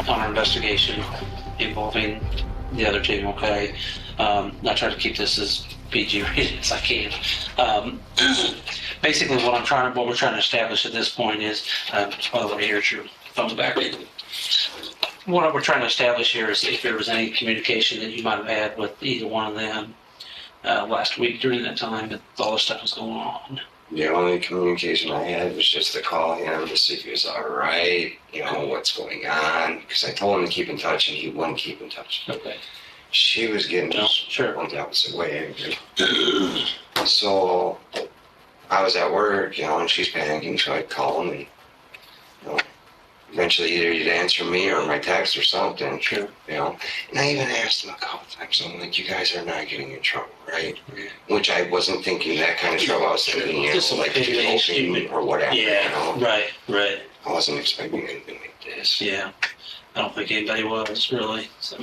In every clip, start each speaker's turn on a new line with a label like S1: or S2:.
S1: on our investigation involving the other two. Okay, I try to keep this as PG rated as I can. Basically, what we're trying to establish at this point is, by the way, here's your phone back. What we're trying to establish here is if there was any communication that you might have had with either one of them last week during that time that all this stuff was going on.
S2: The only communication I had was just to call him to see if he was all right, what's going on. Because I told him to keep in touch, and he wouldn't keep in touch.
S1: Okay.
S2: She was getting went the opposite way. So I was at work, and she's panicking, so I'd call him, and eventually either he'd answer me or my text or something.
S1: Sure.
S2: And I even asked him a couple times, I'm like, you guys are not getting in trouble, right? Yeah. Which I wasn't thinking that kind of trouble. I was thinking,
S1: just
S2: like hoping or whatever.
S1: Yeah, right.
S2: I wasn't expecting anything like this.
S1: Yeah, I don't think anybody was, really. So,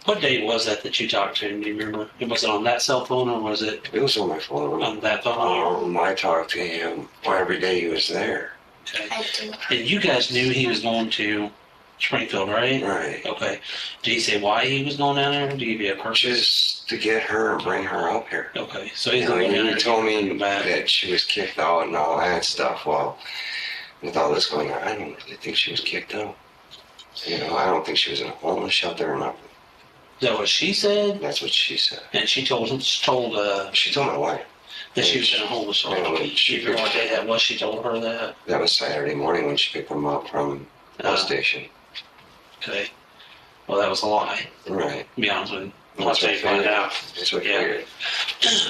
S1: what day was that you talked to him? Do you remember? Was it on that cell phone, or was it?
S2: It was on my phone.
S1: On that phone?
S2: I talked to him every day he was there.
S1: Okay. And you guys knew he was going to Springfield, right?
S2: Right.
S1: Okay. Did he say why he was going down there? Did he give you a purpose?
S2: Just to get her and bring her up here.
S1: Okay. So he's going down there.
S2: He told me that she was kicked out and all that stuff. Well, with all this going on, I don't really think she was kicked out. I don't think she was in a homeless shelter or nothing.
S1: Is that what she said?
S2: That's what she said.
S1: And she told
S2: my wife.
S1: that she was in a homeless shelter. She figured what day that was. She told her that.
S2: That was Saturday morning when she picked them up from the bus station.
S1: Okay. Well, that was a lie.
S2: Right.
S1: To be honest with you.
S2: That's what I
S1: find out.
S2: That's what I figured.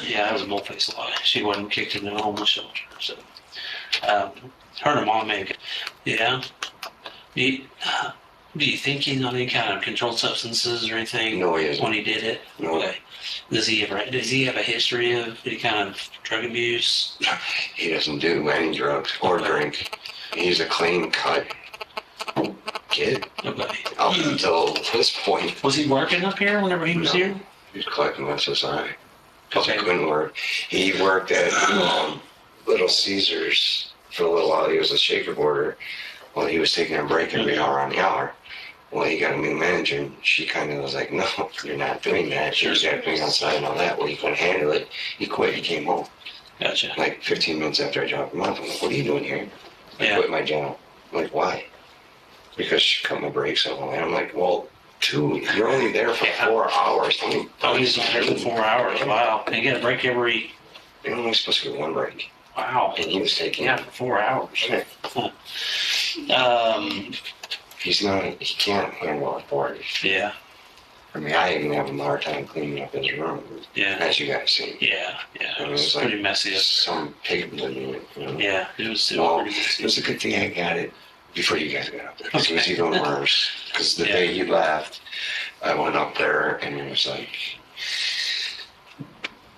S1: Yeah, that was a bull-faced lie. She wasn't kicked into a homeless shelter. So, her and her mom made it. Yeah. Do you think he's on any kind of controlled substances or anything?
S2: No, he isn't.
S1: When he did it?
S2: No.
S1: Okay. Does he have a history of any kind of drug abuse?
S2: He doesn't do any drugs or drink. He's a clean-cut kid.
S1: Okay.
S2: Up until this point.
S1: Was he working up here whenever he was here?
S2: He was collecting SSI. Because
S1: Okay.
S2: he couldn't work. He worked at Little Caesars for a little while. He was a shaker boarder. Well, he was taking a break every hour on the hour. Well, he got a new manager, and she kind of was like, no, you're not doing that. She was acting outside and all that. Well, he couldn't handle it. He quit. He came home.
S1: Gotcha.
S2: Like 15 minutes after I dropped him off, I'm like, what are you doing here? I quit my job. I'm like, why? Because she cut my brakes off. And I'm like, well, dude, you're only there for 4 hours.
S1: Oh, he's not there for 4 hours. Wow. And you get a break every...
S2: You're only supposed to get one break.
S1: Wow.
S2: And he was taking...
S1: Yeah, for 4 hours.
S2: Okay.
S1: Huh.
S2: He can't handle authority.
S1: Yeah.
S2: I mean, I even have a hard time cleaning up his room.
S1: Yeah.
S2: As you guys see.
S1: Yeah. It was pretty messy.
S2: Some pig living in it.
S1: Yeah, it was
S2: Well,
S1: pretty messy.
S2: it was a good thing I got it before you guys got up there. Because it was even worse. Because the day you left, I went up there and it was like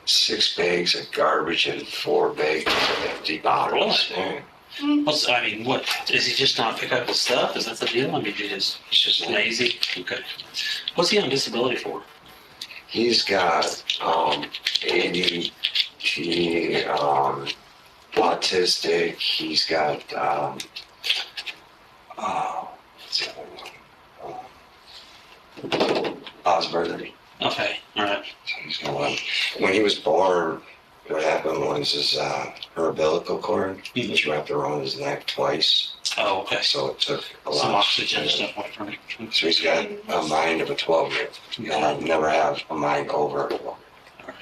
S2: 6 bags of garbage and 4 bags of empty bottles.
S1: Really? What, does he just not pick up his stuff? Is that the deal? I mean, he's just lazy? Okay. What's he on disability for?
S2: He's got ADHD, autistic, he's got, what's the other one? Osborne.
S1: Okay, alright.
S2: So he's got one. When he was born, what happened was her umbilical cord was wrapped around his neck twice.
S1: Oh, okay.
S2: So it took a lot.
S1: Some oxygen and stuff like that.
S2: So he's got a mind of a 12-year-old. And I've never had a mind over a 12-year-old.
S1: Alright.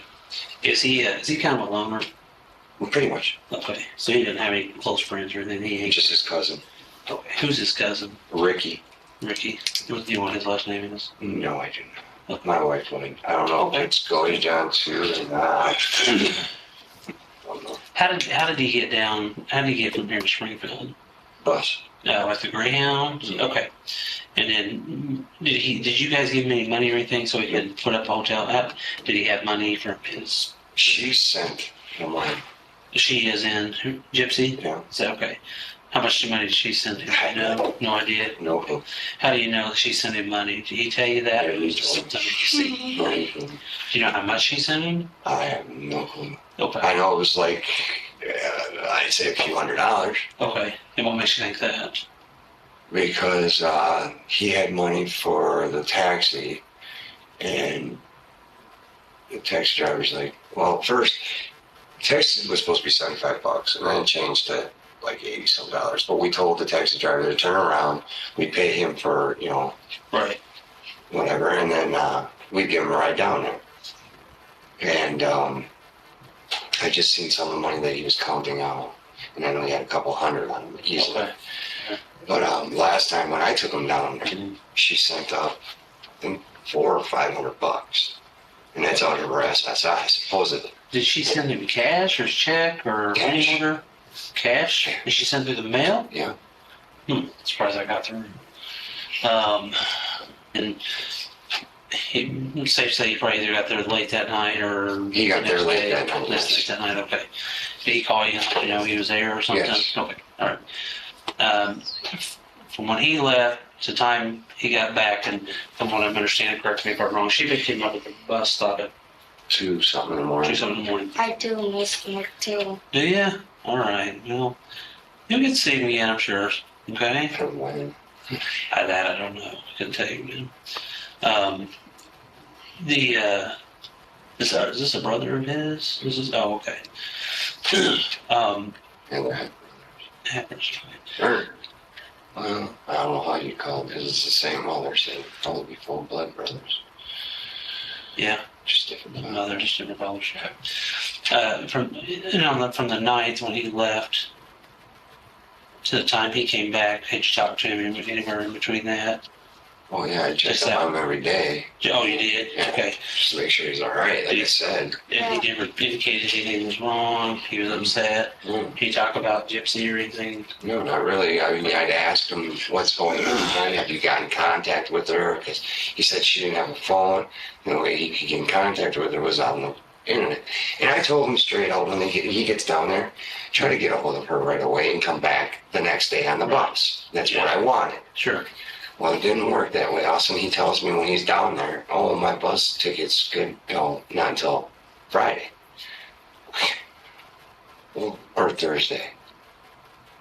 S1: Is he kind of a loner?
S2: Well, pretty much.
S1: Okay. So he didn't have any close friends or anything? He
S2: Just his cousin.
S1: Okay. Who's his cousin?
S2: Ricky.
S1: Ricky. Do you know what his last name is?
S2: No, I do not.
S1: Okay.
S2: My wife would. I don't know if it's godejohn too or not.
S1: How did he get down? How did he get from here to Springfield?
S2: Bus.
S1: Like the Greyhound?
S2: Mm-hmm.
S1: Okay. And then did you guys give him any money or anything so he could put up a hotel? Did he have money from his?
S2: She sent the money.
S1: She is in Gypsy?
S2: Yeah.
S1: Is that okay? How much money did she send him? No idea.
S2: No.
S1: How do you know that she sent him money? Did he tell you that?
S2: Yeah,
S1: Or was it something you see?
S2: No.
S1: Do you know how much she sent him?
S2: I have no clue.
S1: Okay.
S2: I know it was like, I'd say a few $100.
S1: Okay. And what makes you think that?
S2: because he had money for the taxi, and the taxi driver's like, well, first, taxi was supposed to be $75, and then it changed to like 80 some dollars. But we told the taxi driver to turn around. We'd pay him for,
S1: Right.
S2: whatever, and then we'd give him a ride down there. And I just seen some of the money that he was counting out, and I know he had a couple hundred on him easily.
S1: Okay.
S2: But last time when I took him down, she sent up, I think, $400 or $500, and that's out of her SSI supposedly.
S1: Did she send him cash or check or
S2: Cash.
S1: money order? Cash? Did she send through the mail?
S2: Yeah.
S1: Surprised I got through. And it's safe to say he probably either got there late that night or
S2: He got there late that night.
S1: Late that night. Okay. Did he call you? He was there or something.
S2: Yes.
S1: Okay. All right. From when he left to the time he got back, and from what I'm understanding, correct me if I'm wrong, she picked him up at the bus stop at
S2: 2 something in the morning.
S1: 2 something in the morning.
S3: I do miss Nick too.
S1: Do you? All right. Well, you'll get to see him again, I'm sure. Okay.
S2: From when?
S1: That I don't know. Couldn't tell you, man. Is this a brother of his? Oh, okay.
S2: And that.
S1: Happens.
S2: Or, well, I don't know how you call it, because it's the same mother, so it'd probably be full blood brothers.
S1: Yeah.
S2: Just different mothers.
S1: Mother, just different fathership. From the night when he left to the time he came back, had you talked to him anywhere in between that?
S2: Oh yeah, I check
S1: Just
S2: up on him every day.
S1: Oh, you did?
S2: Yeah.
S1: Okay.
S2: Just to make sure he's alright, like I said.
S1: And he never indicated anything was wrong. He was upset.
S2: Mm.
S1: Did he talk about gypsy or anything?
S2: No, not really. I mean, I'd asked him what's going on. Have you got in contact with her? Because he said she didn't have a phone. The way he could get in contact with her was on the internet. And I told him straight out when he gets down there, try to get a hold of her right away and come back the next day on the bus. That's what I wanted.
S1: Sure.
S2: Well, it didn't work that way. All of a sudden, he tells me when he's down there, oh, my bus ticket's good, not until Friday. Well, or Thursday.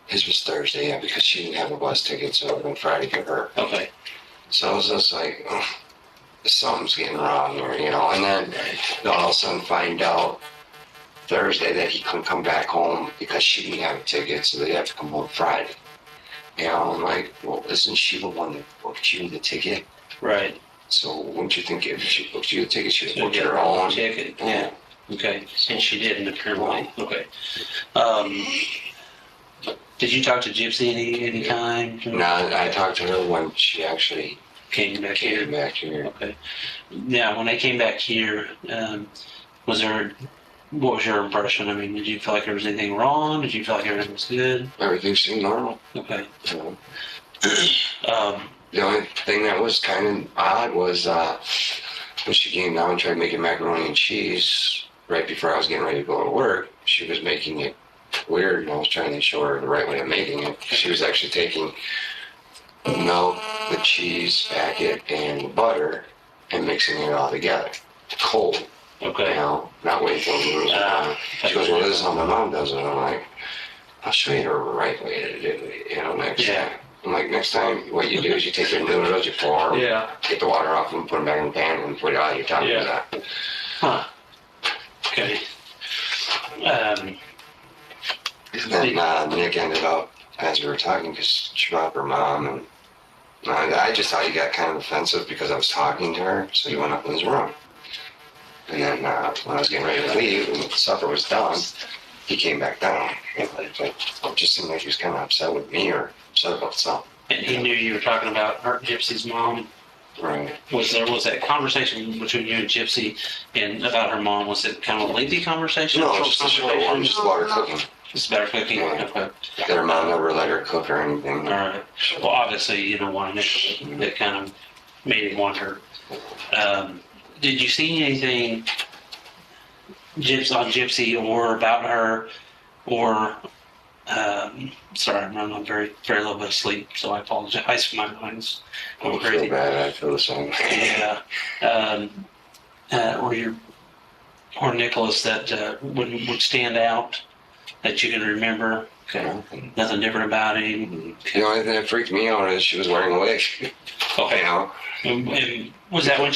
S2: His was Thursday, yeah, because she didn't have a bus ticket, so it would have been Friday for her.
S1: Okay.
S2: So I was just like, oh, something's getting wrong here, and then all of a sudden find out Thursday that he couldn't come back home because she didn't have a ticket, so they'd have to come home Friday. I'm like, well, isn't she the one that booked you the ticket?
S1: Right.
S2: So wouldn't you think if she booked you the ticket, she'd have booked her own
S1: ticket? Yeah. Okay. And she didn't apparently. Okay. Did you talk to Gypsy any time?
S2: No, I talked to her when she actually
S1: Came back
S2: came
S1: here.
S2: back here.
S1: Okay. Yeah. When they came back here, what was your impression? I mean, did you feel like there was anything wrong? Did you feel like everything was good?
S2: Everything seemed normal.
S1: Okay.
S2: The only thing that was kind of odd was when she came down and tried making macaroni and cheese right before I was getting ready to go to work. She was making it weird, and I was trying to show her the right way of making it. She was actually taking the milk, the cheese packet, and the butter and mixing it all together, cold.
S1: Okay.
S2: Not waiting for them to She goes, well, this is how my mom does it. I'm like, I'll show you the right way to do it, next time. I'm like, next time, what you do is you take your noodles, you pour them, take the water off them, put them back in the pan, and put it on your top of that.
S1: Huh. Okay.
S2: And then Nick ended up, as we were talking, because she brought up her mom, and I just thought he got kind of offensive because I was talking to her, so he went up in his room. And then when I was getting ready to leave, and supper was done, he came back down. It just seemed like he was kind of upset with me or upset about something.
S1: And he knew you were talking about her, Gypsy's mom.
S2: Right.
S1: Was that conversation between you and Gypsy and about her mom? Was it kind of a lengthy conversation?
S2: No, just a short one, just about her cooking.
S1: Just about her cooking?
S2: Yeah.
S1: Okay.
S2: That her mom never let her cook or anything.
S1: All right. Well, obviously, you don't want to that kind of made him want her. Did you see anything on Gypsy or about her or sorry, I'm on very little bit of sleep, so I apologize. My mind's going
S2: I
S1: crazy.
S2: feel bad, I feel the same.
S1: Yeah. Or Nicholas that would stand out that you can remember Okay. Nothing different about him.
S2: The only thing that freaked me out is she was wearing a wig.
S1: Okay.
S2: You know?
S1: And was that when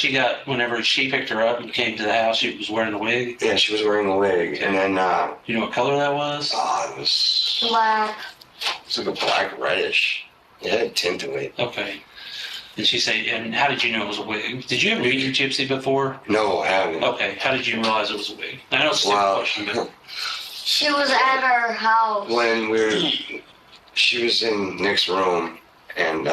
S1: whenever she picked her up and came to the house, she was wearing a wig?
S2: Yeah, she was wearing a wig. And then,
S1: Do you know what color that was?
S2: it was
S3: Black.
S2: like a black reddish. It had a tint to it.
S1: Okay. Did she say, and how did you know it was a wig? Did you ever meet your gypsy before?
S2: No, I haven't.
S1: Okay. How did you realize it was a wig? I know it's a simple question, but...
S3: She was at our house.
S2: When she was in Nick's room, and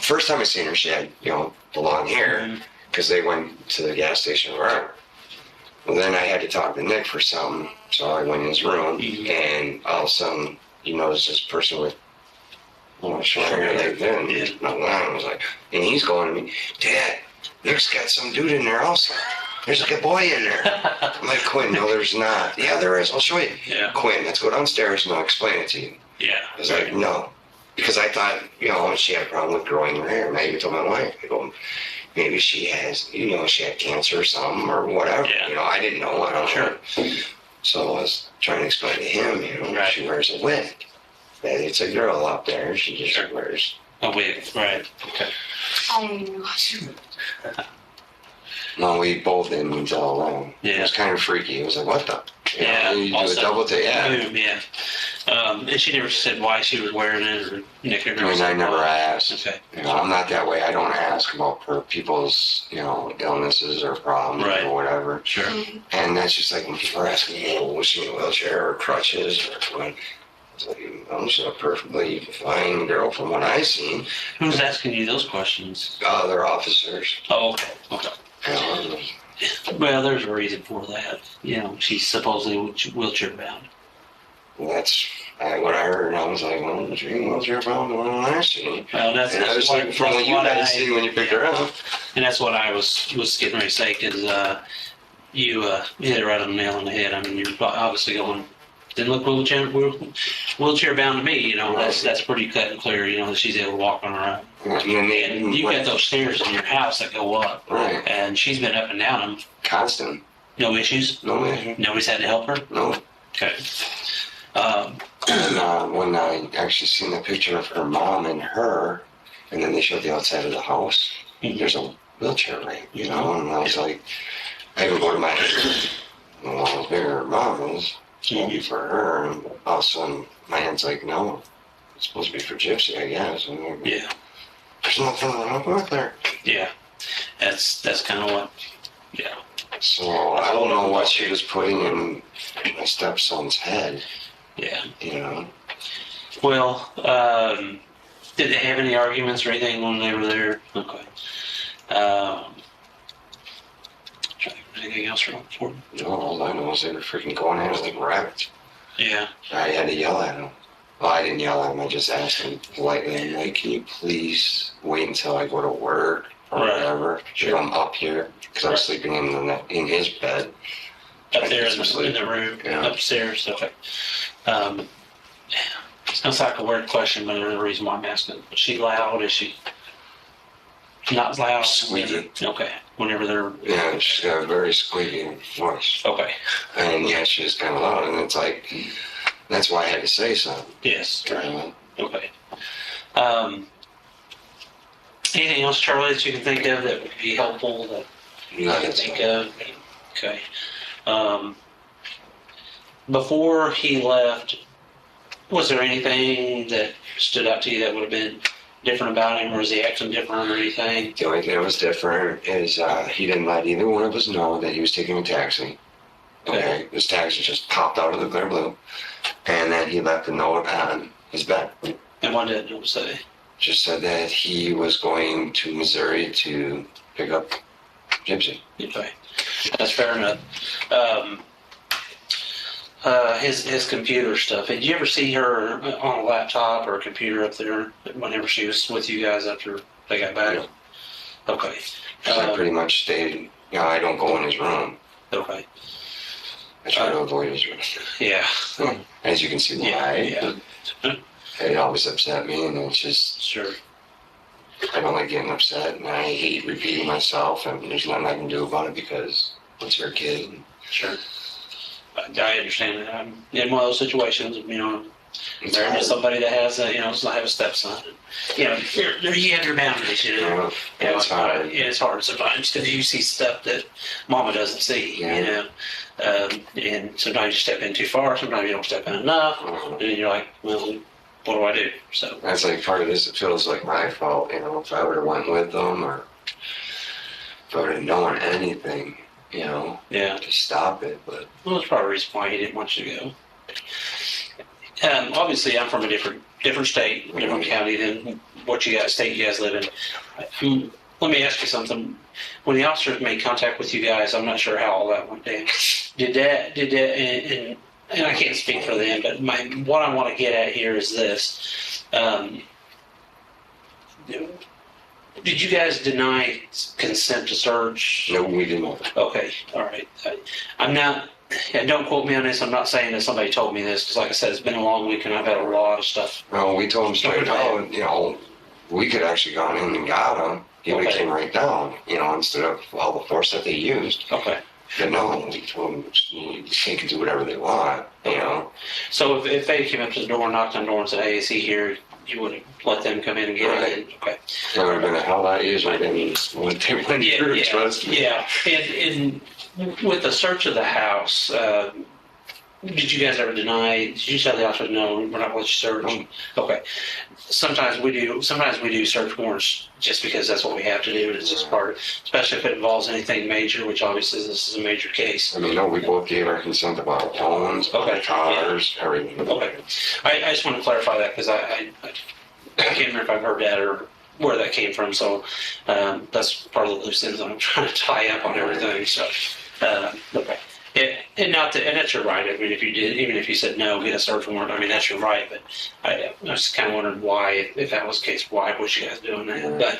S2: first time I seen her, she had, the long hair, because they went to the gas station or wherever. Well, then I had to talk to Nick for something, so I went in his room, and all of a sudden, you notice this person with short hair like that, and I was like, and he's going to me, Dad, Nick's got some dude in there also. There's a good boy in there. I'm like, Quinn, no, there's not. Yeah, there is. I'll show you.
S1: Yeah.
S2: Quinn, let's go downstairs and I'll explain it to you.
S1: Yeah.
S2: I was like, no. Because I thought, she had a problem with growing her hair. And I even told my wife, I go, maybe she has, she had cancer or something or whatever.
S1: Yeah.
S2: I didn't know. I don't know. So I was trying to explain to him,
S1: Right.
S2: she wears a wig. That it's a girl up there. She just wears
S1: a wig. Right. Okay.
S3: I don't know.
S2: No, we both didn't tell around.
S1: Yeah.
S2: It was kind of freaky. It was like, what the? You do
S1: also,
S2: a double take. Yeah.
S1: Yeah. And she never said why she was wearing it, or Nick never said
S2: I never
S1: why.
S2: asked.
S1: Okay.
S2: I'm not that way. I don't ask about people's, illnesses or problems
S1: Right.
S2: or whatever.
S1: Sure.
S2: And that's just like when people are asking, was she in a wheelchair or crutches or what? It's like, she's a perfectly fine girl from what I've seen.
S1: Who's asking you those questions?
S2: Other officers.
S1: Oh, okay. Okay. Well, there's a reason for that. She's supposedly wheelchair bound.
S2: That's what I heard. I was like, well, she wheelchair bound the one I seen.
S1: Well, that's
S2: And I was like, from what you guys seen when you picked her up.
S1: And that's what I was getting ready to say, because you hit it right on the nail on the head. I mean, you're obviously going, didn't look wheelchair bound to me. That's pretty cut and clear. That she's able to walk on her own. And you got those stairs in your house that go up,
S2: right?
S1: And she's been up and down them.
S2: Constant.
S1: No issues.
S2: No issue.
S1: Nobody's had to help her.
S2: No.
S1: Okay.
S2: And when I actually seen the picture of her mom and her, and then they showed the outside of the house, there's a wheelchair ramp, and I was like, I even go to my one was bigger than her mom is, maybe for her, and all of a sudden my aunt's like, no, it's supposed to be for Gypsy, I guess. And like,
S1: Yeah.
S2: There's nothing wrong with her.
S1: Yeah. That's kind of what. Yeah.
S2: So I don't know what she was putting in my stepson's head.
S1: Yeah.
S2: Well,
S1: did they have any arguments or anything when they were there? Okay. Anything else wrong for them?
S2: no, all I know is they were freaking going at it like rabbits.
S1: Yeah.
S2: I had to yell at him. Well, I didn't yell at him. I just asked him politely, I'm like, can you please wait until I go to work or whatever? Sure. I'm up here because I was sleeping in his bed.
S1: Up there in the room, upstairs. Okay. Sounds like a weird question, but there's a reason why I'm asking. Is she loud? Is she not loud?
S2: Squeaky.
S1: Okay. Whenever they're...
S2: Yeah, she's got a very squeaky voice.
S1: Okay.
S2: And yeah, she's kind of loud, and it's like, that's why I had to say something.
S1: Yes. Okay. Anything else, Charlie, that you can think of that would be helpful that you can think of? Okay. Before he left, was there anything that stood out to you that would have been different about him, or is he acting different or anything?
S2: The only thing that was different is he didn't let either one of us know that he was taking a taxi. Okay, this taxi just popped out of the clear blue, and then he left a note on his bed.
S1: And what did it say?
S2: Just said that he was going to Missouri to pick up Gypsy.
S1: Okay, that's fair enough. His computer stuff. Did you ever see her on a laptop or a computer up there whenever she was with you guys after they got back?
S2: Yeah.
S1: Okay.
S2: I pretty much stayed. I don't go in his room.
S1: Okay.
S2: I try to avoid his room.
S1: Yeah.
S2: As you can see why.
S1: Yeah.
S2: It always upset me, and it's just,
S1: Sure.
S2: I don't like getting upset, and I hate repeating myself, and there's nothing I can do about it because it's her kid.
S1: Sure. I understand that. I'm in one of those situations,
S2: It's
S1: Married to
S2: hard.
S1: somebody that has a, does not have a stepson. You know, you have your boundaries,
S2: It's hard.
S1: It's hard sometimes because you see stuff that mama doesn't see, and sometimes you step in too far, sometimes you don't step in enough, and then you're like, well, what do I do? So
S2: That's like part of this. It feels like my fault, if I would have went with them or if I would have known anything,
S1: yeah,
S2: to stop it. But
S1: well, that's probably the reason why he didn't want you to go. Obviously, I'm from a different state, different county than state you guys live in. Let me ask you something. When the officers made contact with you guys, I'm not sure how all that went down. Did that, and I can't speak for them, but what I want to get at here is this. Did you guys deny consent to search?
S2: no, we didn't.
S1: Okay, all right. I'm not, and don't quote me on this, I'm not saying that somebody told me this, because like I said, it's been a long week and I've had a lot of stuff.
S2: No, we told him straight out, we could actually gone in and got him. He would have came right down, instead of all the force that they used.
S1: Okay.
S2: But no, we told them they can do whatever they want,
S1: So if they came up to the door, knocked on the door and said, hey, is he here? You would have let them come in and get it? Okay.
S2: That would have been a hell of a lot easier than what they went through, trust me.
S1: Yeah. And with the search of the house, did you guys ever deny, did you tell the officer, no, we're not going to let you search?
S2: No.
S1: Okay. Sometimes we do search warrants just because that's what we have to do. It's just part, especially if it involves anything major, which obviously this is a major case.
S2: I mean, no, we both gave our consent about phones, cars, everything.
S1: Okay. I just want to clarify that because I can't remember if I've heard that or where that came from. So that's part of the loose ends I'm trying to tie up on everything. So, okay. And that's your right. I mean, if you did, even if you said no, get a search warrant. I mean, that's your right. But I was kind of wondering why, if that was the case, why was you guys doing that? But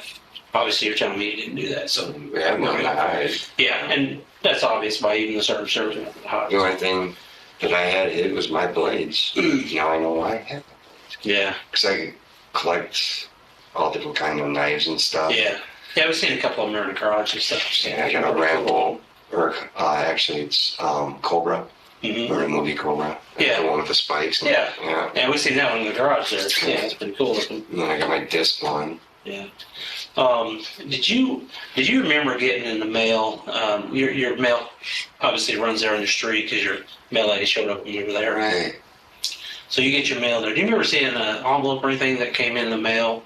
S1: obviously, you're telling me you didn't do that. So
S2: We have no idea.
S1: yeah, and that's obvious by even the service method.
S2: The only thing that I had hit was my blades. Now I know why I have them.
S1: Yeah,
S2: Because I collect all different kind of knives and stuff.
S1: yeah. We've seen a couple of them in the garage and stuff.
S2: Yeah, I got a Rambo, or actually it's Cobra,
S1: Mm-hmm.
S2: or a movie Cobra.
S1: Yeah.
S2: The one with the spikes. And,
S1: Yeah.
S2: Yeah.
S1: Yeah, we've seen that one in the garage there. Yeah, it's pretty cool looking.
S2: And then I got my disc one.
S1: Yeah. Did you remember getting in the mail? Your mail obviously runs there on the street because your mail lady showed up when you were there.
S2: Right.
S1: So you get your mail there. Do you remember seeing an envelope or anything that came in the mail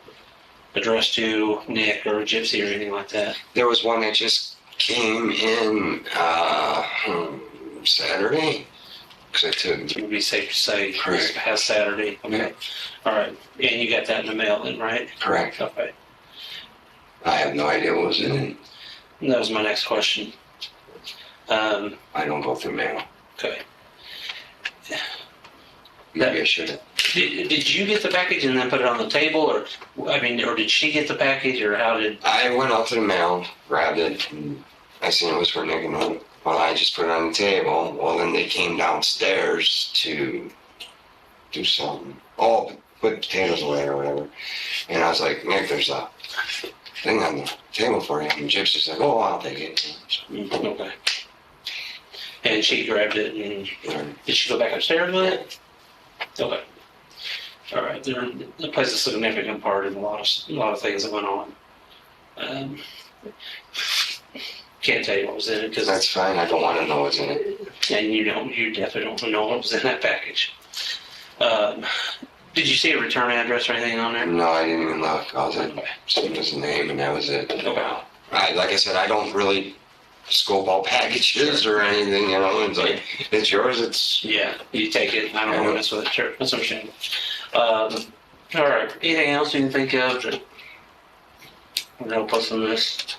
S1: addressed to Nick or Gypsy or anything like that?
S2: There was one that just came in Saturday. Because I took.
S1: It would be safe to say
S2: Correct.
S1: this past Saturday. Okay.
S2: Yeah.
S1: All right. And you got that in the mail then, right?
S2: Correct.
S1: Okay.
S2: I have no idea what was in it.
S1: And that was my next question.
S2: I don't go through mail.
S1: Okay.
S2: Maybe I should have.
S1: Did you get the package and then put it on the table, or did she get the package, or how did?
S2: I went out to the mail, grabbed it, and I seen it was for Nick and Nick. Well, I just put it on the table. Well, then they came downstairs to do something. Oh, put potatoes away or whatever. And I was like, Nick, there's a thing on the table for you. And Gypsy's like, oh, I'll take it.
S1: Okay. And she grabbed it, and
S2: Right.
S1: did she go back upstairs with it? Okay. All right. The plays a significant part in a lot of things that went on. Can't tell you what was in it because
S2: That's fine. I don't want to know what's in it.
S1: and you definitely don't know what was in that package. Did you see a return address or anything on there?
S2: No, I didn't even look. I was like, someone's name, and that was it.
S1: Okay.
S2: Like I said, I don't really scope out packages or anything, It's like, it's yours, it's...
S1: Yeah, you take it. I don't want to mess with it. Sure, that's understandable. All right. Anything else you can think of that would help us on this?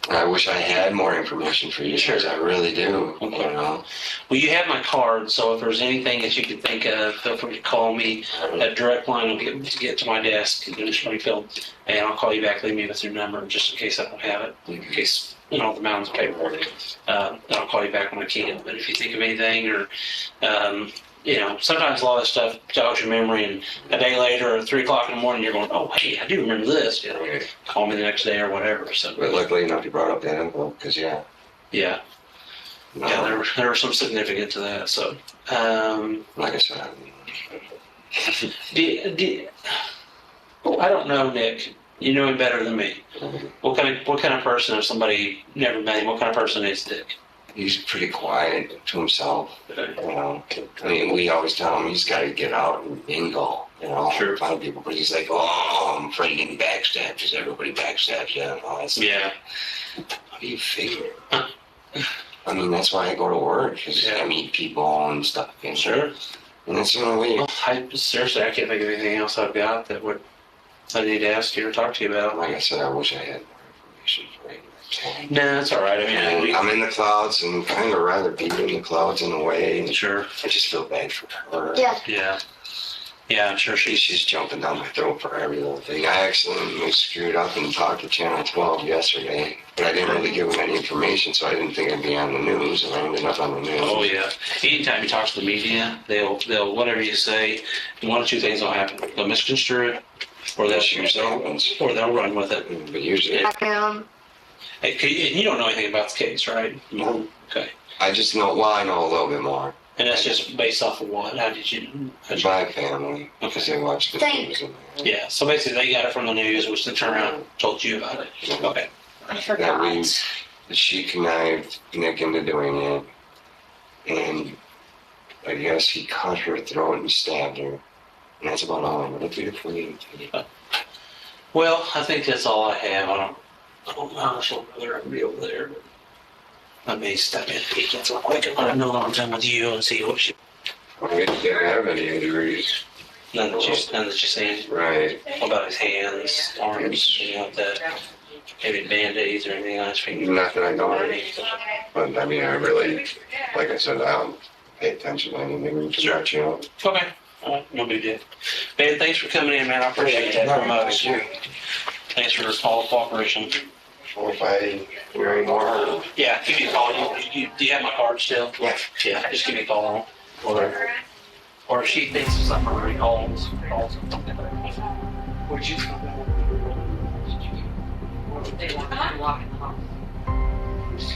S2: I wish I had more information for you guys. I really do,
S1: Okay.
S2: Well,
S1: you have my card, so if there's anything that you can think of, feel free to call me. That direct line will get to my desk in Springfield, and I'll call you back. Leave me with your number just in case I don't have it, in case the mountains of paperwork. I'll call you back when I can. But if you think of anything, or sometimes a lot of stuff jogs your memory, and a day later or 3 o'clock in the morning, you're going, "Oh, hey, I do remember this." Call me the next day or whatever. So,
S2: But luckily enough, you brought up that envelope, because,
S1: yeah,
S2: no,
S1: there was some significance to that. So,
S2: like I said,
S1: I don't know, Nick. You know him better than me. What kind of person, if somebody never met him, what kind of person is Dick?
S2: He's pretty quiet to himself.
S1: Okay.
S2: You know, I mean, we always tell him he's got to get out and mingle. You know,
S1: Sure.
S2: find people, but he's like, oh, I'm afraid of getting backstabbed because everybody backstabs you and all that stuff.
S1: Yeah.
S2: How do you figure? I mean, that's why I go to work, because I meet people and stuff. You know?
S1: Sure.
S2: And that's the only way.
S1: Well, seriously, I can't think of anything else I've got that would I need to ask you or talk to you about.
S2: Like I said, I wish I had more information for you.
S1: No, that's all right. I mean,
S2: I'm in the clouds and kind of rather be in the clouds in a way.
S1: sure.
S2: I just feel bad for her.
S3: Yeah.
S1: Yeah. Yeah, I'm sure
S2: She's jumping down my throat for every little thing. I accidentally screwed up and talked to Channel 12 yesterday, but I didn't really give them any information, so I didn't think I'd be on the news, and I ended up on the news.
S1: Oh yeah. Anytime you talk to the media, they'll whatever you say, one or two things will happen. They'll misconstrue it, or
S2: That's usually happens.
S1: or they'll run with it.
S2: But usually,
S1: Hey, you don't know anything about the case, right?
S2: No.
S1: Okay.
S2: I just know, well, I know a little bit more.
S1: And that's just based off of what? How did you?
S2: My family, because they watch the news.
S1: Yeah. So basically, they got it from the news, which then turned around and told you about it. Okay.
S3: I
S2: That
S3: forgot.
S2: she connived Nick into doing it, and I guess he cut her throat and stabbed her. And that's about all I'm going to do for you.
S1: Well, I think that's all I have. I don't know how much longer I can be over there. But let me step in and peek in real quick and let them know that I'm done with you and see what she.
S2: I didn't have any injuries.
S1: None that you seen.
S2: Right.
S1: What about his hands, arms, anything like that? Maybe band-aids or anything on his fingers?
S2: Nothing I know of. But I mean, I really, like I said, I don't pay attention to anything to watch out.
S1: Okay. All right, no big deal. Ben, thanks for coming in, man. I appreciate that very much. Thanks for all the cooperation.
S2: Or if I hear any more.
S1: Yeah, give me a call. Do you have my card still?
S2: Yeah.
S1: Yeah, just give me a call. Or if she thinks it's something already calls or something. Would you?
S4: They want to lock in the house.